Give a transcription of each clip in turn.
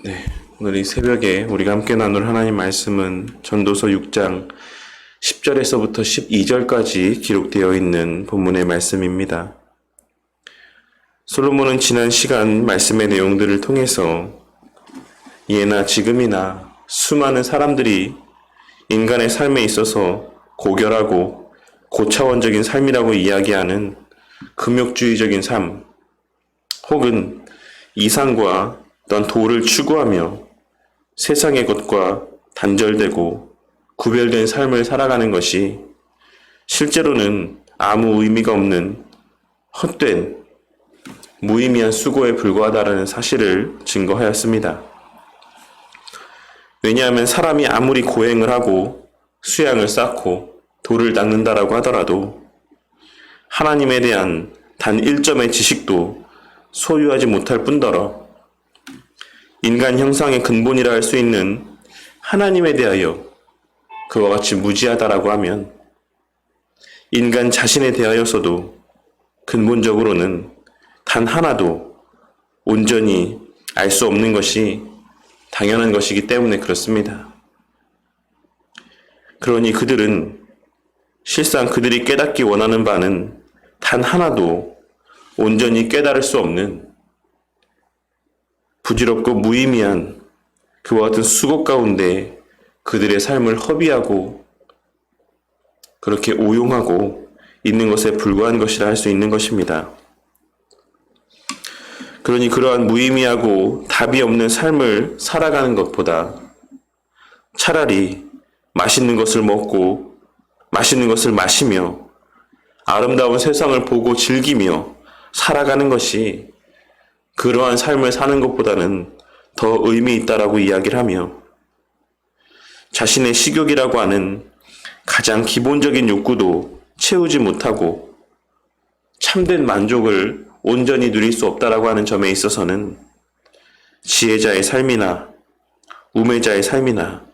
네, 오늘 이 새벽에 우리가 함께 나눌 하나님 말씀은 전도서 6장 10절에서부터 12절까지 기록되어 있는 본문의 말씀입니다. 솔로몬은 지난 시간 말씀의 내용들을 통해서 예나 지금이나 수많은 사람들이 인간의 삶에 있어서 고결하고 고차원적인 삶이라고 이야기하는 금욕주의적인 삶, 혹은 이상과 어떤 도를 추구하며 세상의 것과 단절되고 구별된 삶을 살아가는 것이 실제로는 아무 의미가 없는 헛된 무의미한 수고에 불과하다는 사실을 증거하였습니다. 왜냐하면 사람이 아무리 고행을 하고 수양을 쌓고 도를 닦는다라고 하더라도 하나님에 대한 단 1점의 지식도 소유하지 못할 뿐더러 인간 형상의 근본이라 할 수 있는 하나님에 대하여 그와 같이 무지하다라고 하면 인간 자신에 대하여서도 근본적으로는 단 하나도 온전히 알 수 없는 것이 당연한 것이기 때문에 그렇습니다. 그러니 그들은 실상 그들이 깨닫기 원하는 바는 단 하나도 온전히 깨달을 수 없는 부질없고 무의미한 그와 같은 수고 가운데 그들의 삶을 허비하고 그렇게 오용하고 있는 것에 불과한 것이라 할 수 있는 것입니다. 그러니 그러한 무의미하고 답이 없는 삶을 살아가는 것보다 차라리 맛있는 것을 먹고 맛있는 것을 마시며 아름다운 세상을 보고 즐기며 살아가는 것이 그러한 삶을 사는 것보다는 더 의미 있다라고 이야기를 하며 자신의 식욕이라고 하는 가장 기본적인 욕구도 채우지 못하고 참된 만족을 온전히 누릴 수 없다라고 하는 점에 있어서는 지혜자의 삶이나 우매자의 삶이나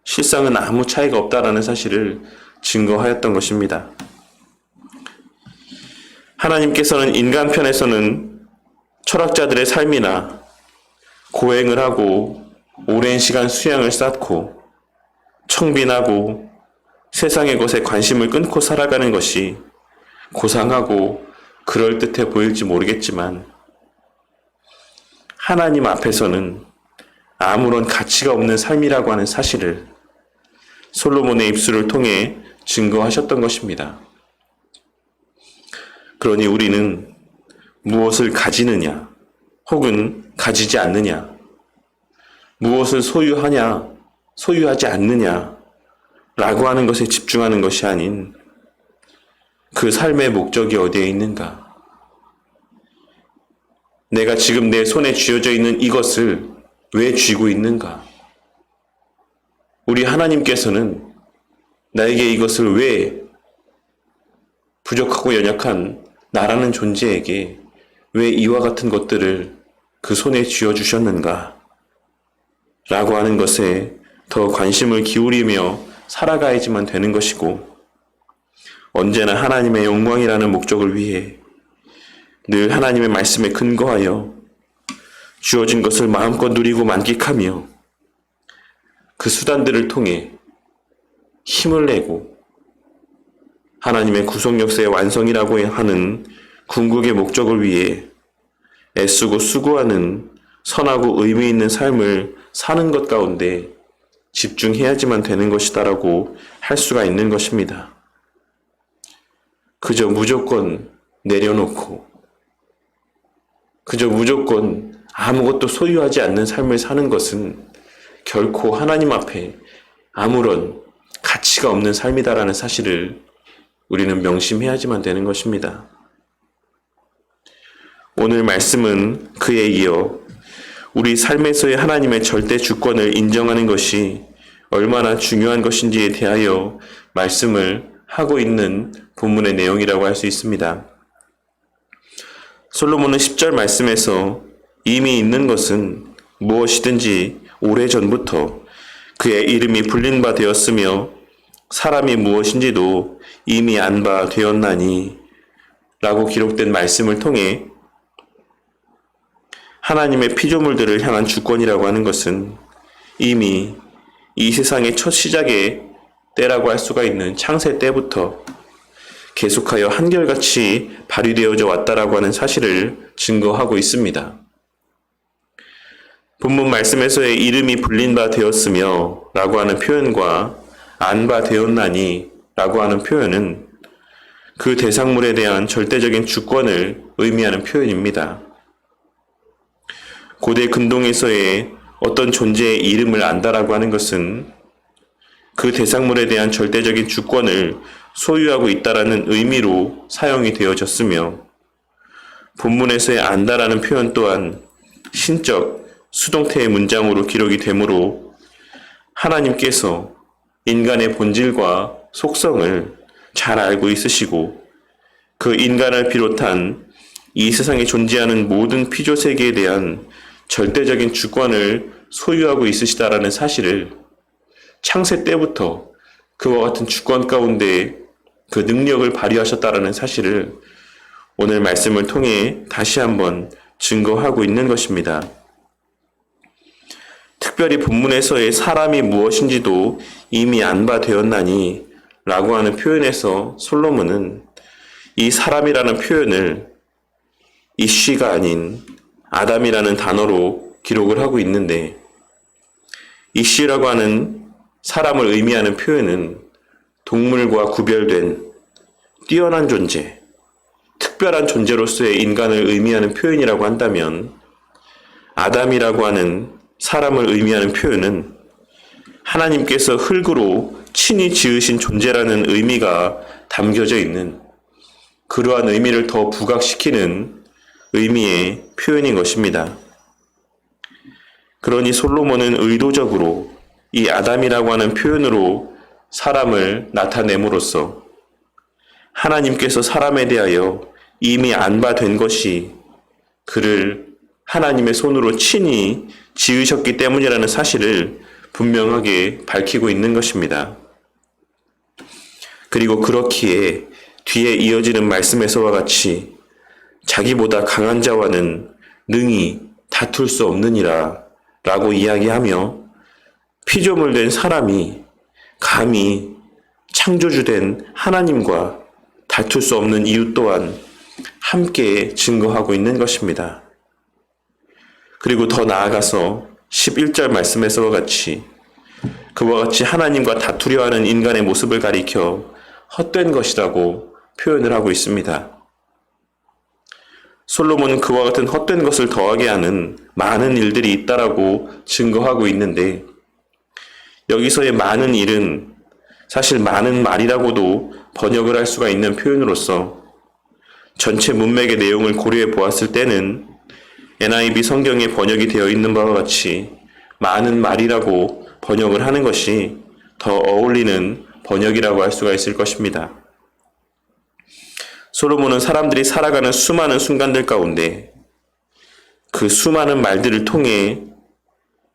실상은 아무 차이가 없다라는 사실을 증거하였던 것입니다. 하나님께서는 인간 편에서는 철학자들의 삶이나 고행을 하고 오랜 시간 수양을 쌓고 청빈하고 세상의 것에 관심을 끊고 살아가는 것이 고상하고 그럴듯해 보일지 모르겠지만 하나님 앞에서는 아무런 가치가 없는 삶이라고 하는 사실을 솔로몬의 입술을 통해 증거하셨던 것입니다. 그러니 우리는 무엇을 가지느냐, 혹은 가지지 않느냐, 무엇을 소유하냐, 소유하지 않느냐, 라고 하는 것에 집중하는 것이 아닌 그 삶의 목적이 어디에 있는가? 내가 지금 내 손에 쥐어져 있는 이것을 왜 쥐고 있는가? 우리 하나님께서는 나에게 이것을 왜 부족하고 연약한 나라는 존재에게 왜 이와 같은 것들을 그 손에 쥐어주셨는가? 라고 하는 것에 더 관심을 기울이며 살아가야지만 되는 것이고 언제나 하나님의 영광이라는 목적을 위해 늘 하나님의 말씀에 근거하여 주어진 것을 마음껏 누리고 만끽하며 그 수단들을 통해 힘을 내고 하나님의 구속 역사의 완성이라고 하는 궁극의 목적을 위해 애쓰고 수고하는 선하고 의미 있는 삶을 사는 것 가운데 집중해야지만 되는 것이다라고 할 수가 있는 것입니다. 그저 무조건 내려놓고 그저 무조건 아무것도 소유하지 않는 삶을 사는 것은 결코 하나님 앞에 아무런 가치가 없는 삶이다라는 사실을 우리는 명심해야지만 되는 것입니다. 오늘 말씀은 그에 이어 우리 삶에서의 하나님의 절대 주권을 인정하는 것이 얼마나 중요한 것인지에 대하여 말씀을 하고 있는 본문의 내용이라고 할 수 있습니다. 솔로몬은 10절 말씀에서 이미 있는 것은 무엇이든지 오래전부터 그의 이름이 불린 바 되었으며 사람이 무엇인지도 이미 안 바 되었나니 라고 기록된 말씀을 통해 하나님의 피조물들을 향한 주권이라고 하는 것은 이미 이 세상의 첫 시작의 때라고 할 수가 있는 창세 때부터 계속하여 한결같이 발휘되어져 왔다라고 하는 사실을 증거하고 있습니다. 본문 말씀에서의 이름이 불린 바 되었으며 라고 하는 표현과 안 바 되었나니 라고 하는 표현은 그 대상물에 대한 절대적인 주권을 의미하는 표현입니다. 고대 근동에서의 어떤 존재의 이름을 안다라고 하는 것은 그 대상물에 대한 절대적인 주권을 소유하고 있다라는 의미로 사용이 되어졌으며, 본문에서의 안다라는 표현 또한 신적 수동태의 문장으로 기록이 되므로 하나님께서 인간의 본질과 속성을 잘 알고 있으시고 그 인간을 비롯한 이 세상에 존재하는 모든 피조 세계에 대한 절대적인 주권을 소유하고 있으시다라는 사실을 창세 때부터 그와 같은 주권 가운데 그 능력을 발휘하셨다라는 사실을 오늘 말씀을 통해 다시 한번 증거하고 있는 것입니다. 특별히 본문에서의 사람이 무엇인지도 이미 안 바 되었나니 라고 하는 표현에서 솔로몬은 이 사람이라는 표현을 이쉬가 아닌 아담이라는 단어로 기록을 하고 있는데, 이쉬라고 하는 사람을 의미하는 표현은 동물과 구별된 뛰어난 존재, 특별한 존재로서의 인간을 의미하는 표현이라고 한다면, 아담이라고 하는 사람을 의미하는 표현은 하나님께서 흙으로 친히 지으신 존재라는 의미가 담겨져 있는 그러한 의미를 더 부각시키는 의미의 표현인 것입니다. 그러니 솔로몬은 의도적으로 이 아담이라고 하는 표현으로 사람을 나타냄으로써 하나님께서 사람에 대하여 이미 안바된 것이 그를 하나님의 손으로 친히 지으셨기 때문이라는 사실을 분명하게 밝히고 있는 것입니다. 그리고 그렇기에 뒤에 이어지는 말씀에서와 같이 자기보다 강한 자와는 능히 다툴 수 없느니라 라고 이야기하며, 피조물 된 사람이 감히 창조주된 하나님과 다툴 수 없는 이유 또한 함께 증거하고 있는 것입니다. 그리고 더 나아가서 11절 말씀에서와 같이 그와 같이 하나님과 다투려 하는 인간의 모습을 가리켜 헛된 것이라고 표현을 하고 있습니다. 솔로몬은 그와 같은 헛된 것을 더하게 하는 많은 일들이 있다라고 증거하고 있는데, 여기서의 많은 일은 사실 많은 말이라고도 번역을 할 수가 있는 표현으로서 전체 문맥의 내용을 고려해 보았을 때는 NIV 성경에 번역이 되어 있는 바와 같이 많은 말이라고 번역을 하는 것이 더 어울리는 번역이라고 할 수가 있을 것입니다. 솔로몬은 사람들이 살아가는 수많은 순간들 가운데 그 수많은 말들을 통해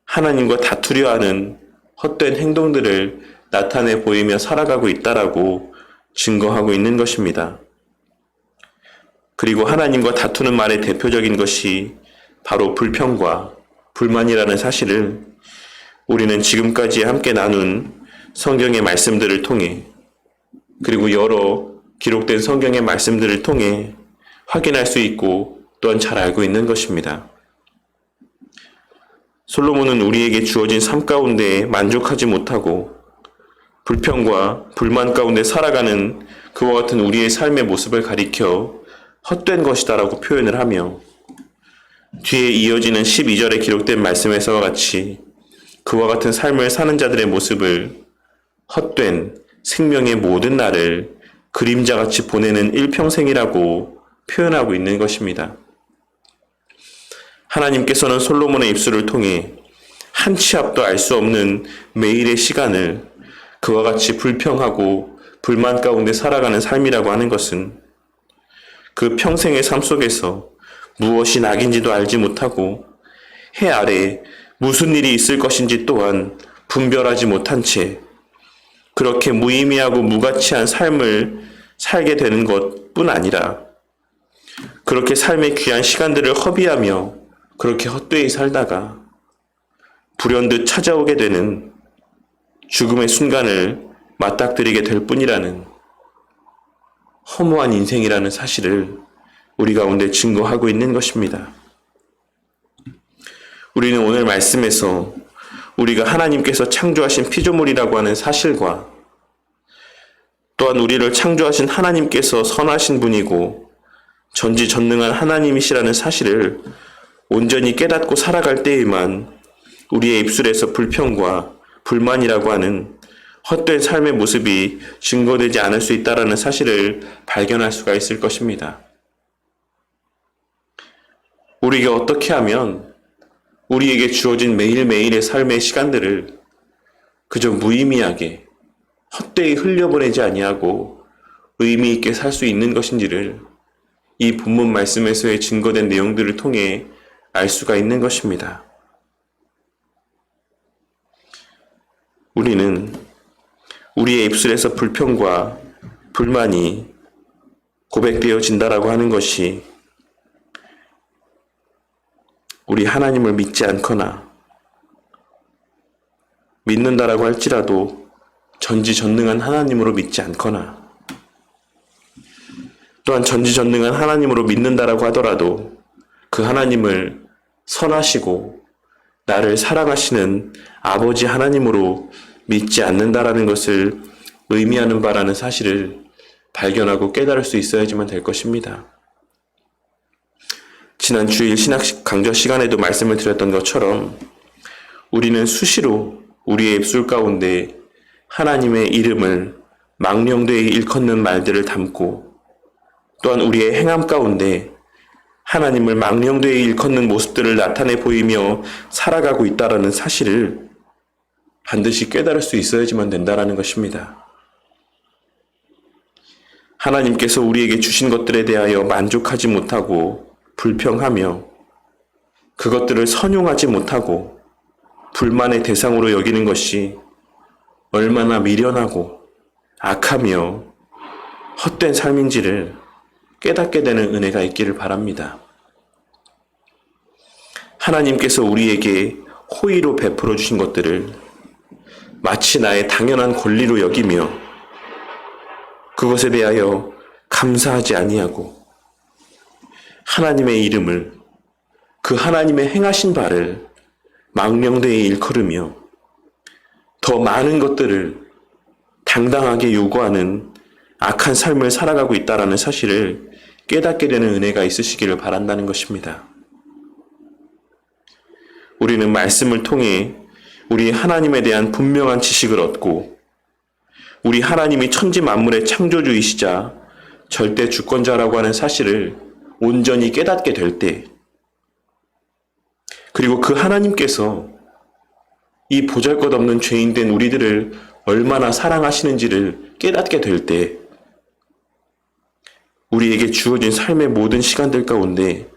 하나님과 다투려 하는 헛된 행동들을 나타내 보이며 살아가고 있다라고 증거하고 있는 것입니다. 그리고 하나님과 다투는 말의 대표적인 것이 바로 불평과 불만이라는 사실을 우리는 지금까지 함께 나눈 성경의 말씀들을 통해, 그리고 여러 기록된 성경의 말씀들을 통해 확인할 수 있고 또한 잘 알고 있는 것입니다. 솔로몬은 우리에게 주어진 삶 가운데 만족하지 못하고 불평과 불만 가운데 살아가는 그와 같은 우리의 삶의 모습을 가리켜 헛된 것이다라고 표현을 하며, 뒤에 이어지는 12절에 기록된 말씀에서와 같이 그와 같은 삶을 사는 자들의 모습을 헛된 생명의 모든 날을 그림자같이 보내는 일평생이라고 표현하고 있는 것입니다. 하나님께서는 솔로몬의 입술을 통해 한 치 앞도 알 수 없는 매일의 시간을 그와 같이 불평하고 불만 가운데 살아가는 삶이라고 하는 것은 그 평생의 삶 속에서 무엇이 낙인지도 알지 못하고 해 아래 무슨 일이 있을 것인지 또한 분별하지 못한 채 그렇게 무의미하고 무가치한 삶을 살게 되는 것뿐 아니라 그렇게 삶의 귀한 시간들을 허비하며 그렇게 헛되이 살다가 불현듯 찾아오게 되는 죽음의 순간을 맞닥뜨리게 될 뿐이라는 허무한 인생이라는 사실을 우리 가운데 증거하고 있는 것입니다. 우리는 오늘 말씀에서 우리가 하나님께서 창조하신 피조물이라고 하는 사실과 또한 우리를 창조하신 하나님께서 선하신 분이고 전지전능한 하나님이시라는 사실을 온전히 깨닫고 살아갈 때에만 우리의 입술에서 불평과 불만이라고 하는 헛된 삶의 모습이 증거되지 않을 수 있다는 사실을 발견할 수가 있을 것입니다. 우리가 어떻게 하면 우리에게 주어진 매일매일의 삶의 시간들을 그저 무의미하게 헛되이 흘려보내지 아니하고 의미 있게 살 수 있는 것인지를 이 본문 말씀에서의 증거된 내용들을 통해 알 수가 있는 것입니다. 우리는 우리의 입술에서 불평과 불만이 고백되어진다라고 하는 것이 우리 하나님을 믿지 않거나 믿는다라고 할지라도 전지전능한 하나님으로 믿지 않거나 또한 전지전능한 하나님으로 믿는다라고 하더라도 그 하나님을 선하시고 나를 사랑하시는 아버지 하나님으로 믿지 않는다라는 것을 의미하는 바라는 사실을 발견하고 깨달을 수 있어야지만 될 것입니다. 지난 주일 신학 강좌 시간에도 말씀을 드렸던 것처럼 우리는 수시로 우리의 입술 가운데 하나님의 이름을 망령되이 일컫는 말들을 담고 또한 우리의 행함 가운데 하나님을 망령되이 일컫는 모습들을 나타내 보이며 살아가고 있다는 사실을 반드시 깨달을 수 있어야지만 된다는 것입니다. 하나님께서 우리에게 주신 것들에 대하여 만족하지 못하고 불평하며 그것들을 선용하지 못하고 불만의 대상으로 여기는 것이 얼마나 미련하고 악하며 헛된 삶인지를 깨닫게 되는 은혜가 있기를 바랍니다. 하나님께서 우리에게 호의로 베풀어 주신 것들을 마치 나의 당연한 권리로 여기며 그것에 대하여 감사하지 아니하고 하나님의 이름을 그 하나님의 행하신 바를 망령되이 일컬으며 더 많은 것들을 당당하게 요구하는 악한 삶을 살아가고 있다는 사실을 깨닫게 되는 은혜가 있으시기를 바란다는 것입니다. 우리는 말씀을 통해 우리 하나님에 대한 분명한 지식을 얻고 우리 하나님이 천지 만물의 창조주이시자 절대 주권자라고 하는 사실을 온전히 깨닫게 될 때, 그리고 그 하나님께서 이 보잘것없는 죄인된 우리들을 얼마나 사랑하시는지를 깨닫게 될 때, 우리에게 주어진 삶의 모든 시간들 가운데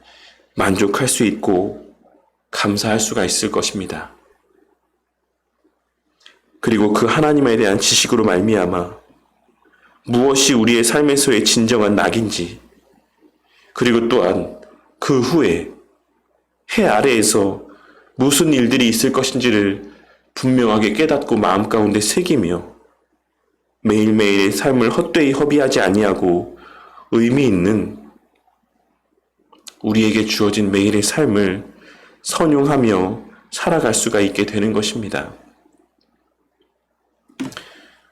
만족할 수 있고 감사할 수가 있을 것입니다. 그리고 그 하나님에 대한 지식으로 말미암아 무엇이 우리의 삶에서의 진정한 낙인지, 그리고 또한 그 후에 해 아래에서 무슨 일들이 있을 것인지를 분명하게 깨닫고 마음 가운데 새기며 매일매일의 삶을 헛되이 허비하지 아니하고 의미 있는 우리에게 주어진 매일의 삶을 선용하며 살아갈 수가 있게 되는 것입니다.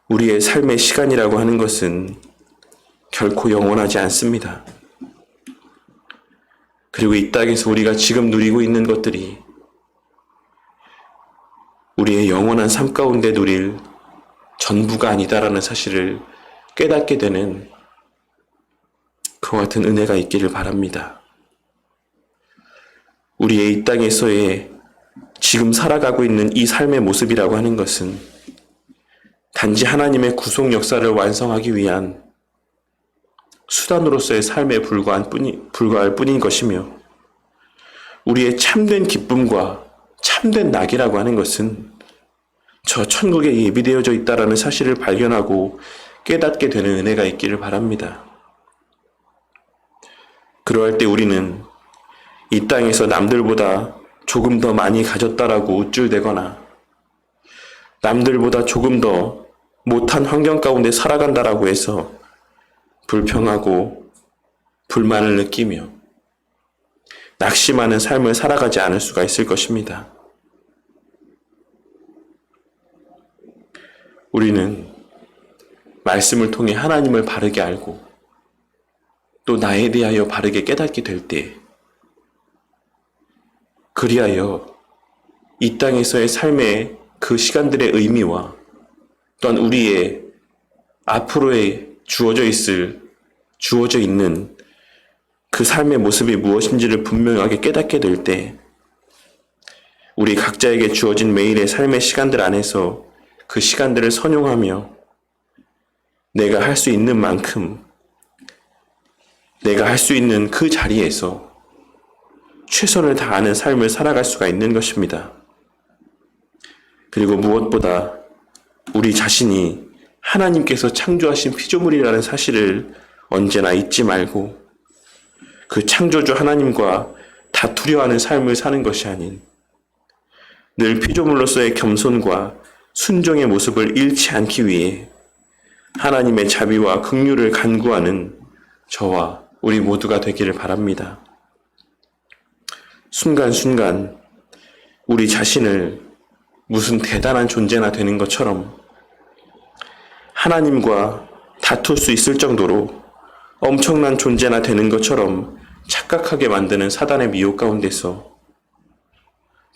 우리의 삶의 시간이라고 하는 것은 결코 영원하지 않습니다. 그리고 이 땅에서 우리가 지금 누리고 있는 것들이 우리의 영원한 삶 가운데 누릴 전부가 아니다라는 사실을 깨닫게 되는 그와 같은 은혜가 있기를 바랍니다. 우리의 이 땅에서의 지금 살아가고 있는 이 삶의 모습이라고 하는 것은 단지 하나님의 구속 역사를 완성하기 위한 수단으로서의 삶에 불과할 뿐인 것이며, 우리의 참된 기쁨과 참된 낙이라고 하는 것은 저 천국에 예비되어져 있다라는 사실을 발견하고 깨닫게 되는 은혜가 있기를 바랍니다. 그러할 때 우리는 이 땅에서 남들보다 조금 더 많이 가졌다라고 우쭐대거나 남들보다 조금 더 못한 환경 가운데 살아간다라고 해서 불평하고 불만을 느끼며 낙심하는 삶을 살아가지 않을 수가 있을 것입니다. 우리는 말씀을 통해 하나님을 바르게 알고 또 나에 대하여 바르게 깨닫게 될 때, 그리하여 이 땅에서의 삶의 그 시간들의 의미와 또한 우리의 앞으로에 주어져 있는 그 삶의 모습이 무엇인지를 분명하게 깨닫게 될 때, 우리 각자에게 주어진 매일의 삶의 시간들 안에서 그 시간들을 선용하며 내가 할 수 있는 만큼, 내가 할 수 있는 그 자리에서 최선을 다하는 삶을 살아갈 수가 있는 것입니다. 그리고 무엇보다 우리 자신이 하나님께서 창조하신 피조물이라는 사실을 언제나 잊지 말고 그 창조주 하나님과 다투려 하는 삶을 사는 것이 아닌 늘 피조물로서의 겸손과 순종의 모습을 잃지 않기 위해 하나님의 자비와 긍휼을 간구하는 저와 우리 모두가 되기를 바랍니다. 순간순간 우리 자신을 무슨 대단한 존재나 되는 것처럼 하나님과 다툴 수 있을 정도로 엄청난 존재나 되는 것처럼 착각하게 만드는 사단의 미혹 가운데서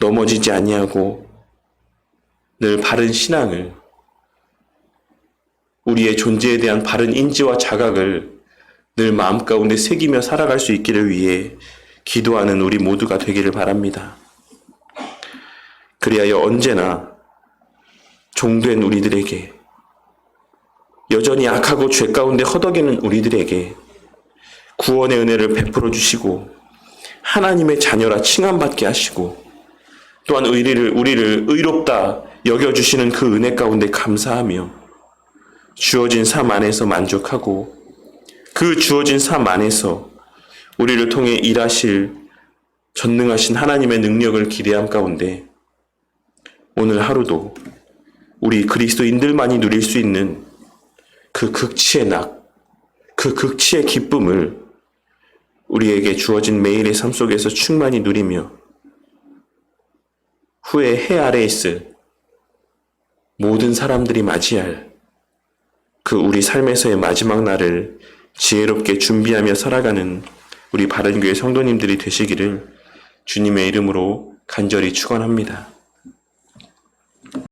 넘어지지 아니하고 늘 바른 신앙을, 우리의 존재에 대한 바른 인지와 자각을 늘 마음 가운데 새기며 살아갈 수 있기를 위해 기도하는 우리 모두가 되기를 바랍니다. 그리하여 언제나 종된 우리들에게, 여전히 악하고 죄 가운데 허덕이는 우리들에게 구원의 은혜를 베풀어 주시고 하나님의 자녀라 칭함받게 하시고 또한 우리를 의롭다 여겨주시는 그 은혜 가운데 감사하며 주어진 삶 안에서 만족하고 그 주어진 삶 안에서 우리를 통해 일하실 전능하신 하나님의 능력을 기대함 가운데 오늘 하루도 우리 그리스도인들만이 누릴 수 있는 그 극치의 그 극치의 기쁨을 우리에게 주어진 매일의 삶 속에서 충만히 누리며 후에 해 아래에 있을 모든 사람들이 맞이할 그 우리 삶에서의 마지막 날을 지혜롭게 준비하며 살아가는 우리 바른교회 성도님들이 되시기를 주님의 이름으로 간절히 축원합니다.